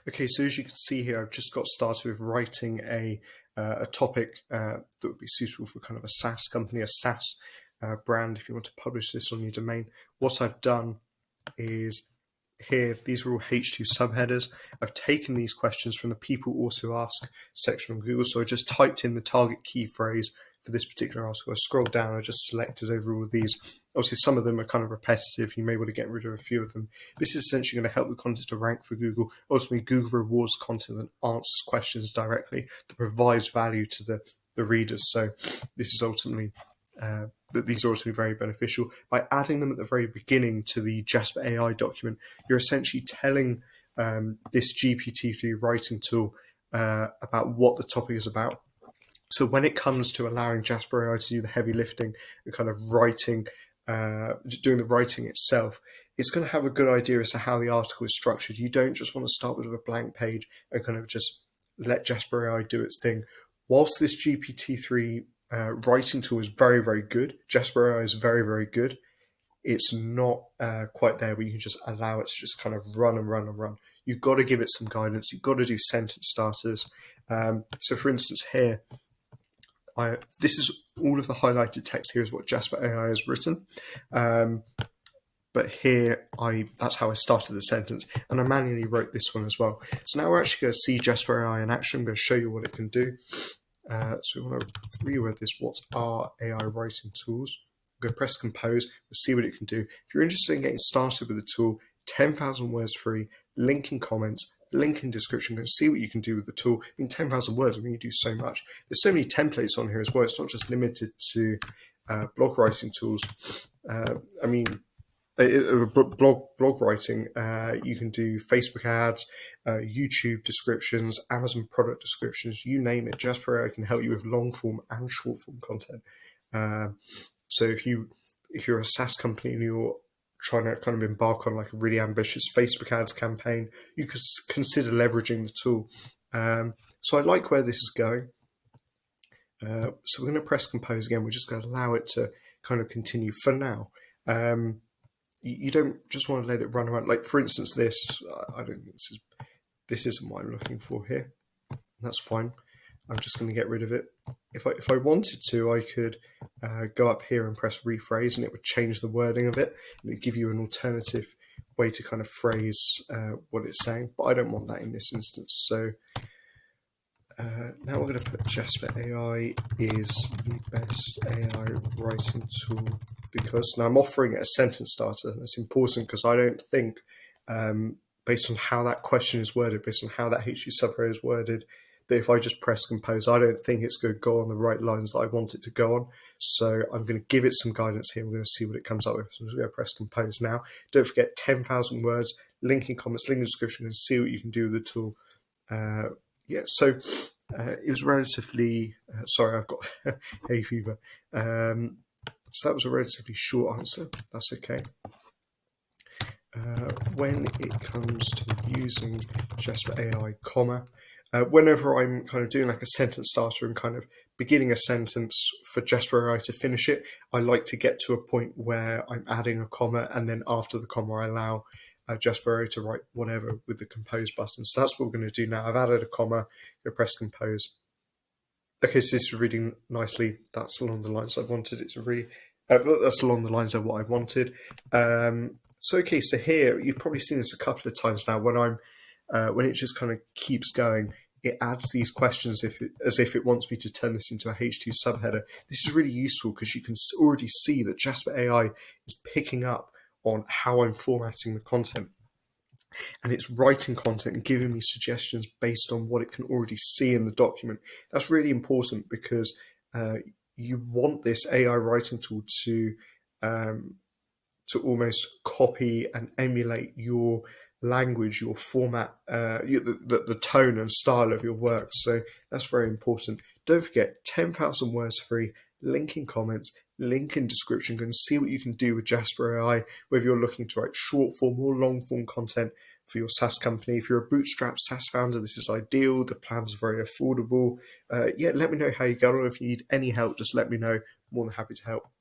Okay, so as you can see here, I've just got started with writing a topic that would be suitable for kind of a SaaS company, a SaaS brand, if you want to publish this on your domain. What I've done is here, these are all H2 subheaders. I've taken these questions from the people also ask section on Google. So I just typed in the target key phrase for this particular article. I scrolled down, I just selected over all of these. Obviously, some of them are kind of repetitive. You may want to get rid of a few of them. This is essentially going to help the content to rank for Google. Ultimately, Google rewards content that answers questions directly, that provides value to the readers. So this is ultimately that these are also very beneficial. By adding them at the very beginning to the Jasper AI document, you're essentially telling this GPT-3 writing tool about what the topic is about. So when it comes to allowing Jasper AI to do the heavy lifting and kind of writing, doing the writing itself, it's going to have a good idea as to how the article is structured. You don't just want to start with a blank page and kind of just let Jasper AI do its thing. Whilst this GPT-3 writing tool is very, very good, Jasper AI is very, very good, it's not quite there where you can just allow it to just kind of run and run and run. You've got to give it some guidance. You've got to do sentence starters. So for instance here, this is all of the highlighted text here is what Jasper AI has written. But here, that's how I started the sentence, and I manually wrote this one as well. So now we're actually going to see Jasper AI in action. I'm going to show you what it can do. So we want to reword this. What are AI writing tools? I'm going to press compose. We'll see what it can do. If you're interested in getting started with the tool, 10,000 words free, link in comments, link in description. Go see what you can do with the tool. In 10,000 words, I mean, you do so much. There's so many templates on here as well. It's not just limited to blog writing tools. I mean, blog writing, you can do Facebook ads, YouTube descriptions, Amazon product descriptions, you name it. Jasper AI can help you with long form and short form content. So if you're a SaaS company and you're trying to kind of embark on like a really ambitious Facebook ads campaign, you could consider leveraging the tool. So I like where this is going. So we're going to press compose again. We're just going to allow it to kind of continue for now. You don't just want to let it run around. Like for instance, this, I don't think this isn't what I'm looking for here. That's fine. I'm just going to get rid of it. If I wanted to, I could go up here and press rephrase, and it would change the wording of it, and it'd give you an alternative way to kind of phrase what it's saying. But I don't want that in this instance. So now we're going to put Jasper AI is the best AI writing tool because now I'm offering it a sentence starter. That's important because I don't think, based on how that question is worded, based on how that HU subheader is worded, that if I just press compose, I don't think it's going to go on the right lines that I want it to go on. So I'm going to give it some guidance here. We're going to see what it comes up with. So I'm just going to press compose now. Don't forget 10,000 words, link in comments, link in description, and see what you can do with the tool. Yeah, so it was relatively, sorry, I've got hay fever. So that was a relatively short answer. That's okay. When it comes to using Jasper AI, whenever I'm kind of doing like a sentence starter and kind of beginning a sentence for Jasper AI to finish it, I like to get to a point where I'm adding a comma, and then after the comma, I allow Jasper AI to write whatever with the compose button. So that's what we're going to do now. I've added a comma, I'm going to press compose. Okay, so this is reading nicely. That's along the lines I wanted it to read. That's along the lines of what I wanted. So okay, so here you've probably seen this a couple of times now. When it just kind of keeps going, it adds these questions as if it wants me to turn this into a H2 subheader. This is really useful because you can already see that Jasper AI is picking up on how I'm formatting the content, and it's writing content and giving me suggestions based on what it can already see in the document. That's really important because you want this AI writing tool to almost copy and emulate your language, your format, the tone and style of your work. So that's very important. Don't forget 10,000 words free, link in comments, link in description. Go and see what you can do with Jasper AI, whether you're looking to write short form or long form content for your SaaS company. If you're a bootstrap SaaS founder, this is ideal. The plans are very affordable. Yeah, let me know how you get on. If you need any help, just let me know. I'm more than happy to help.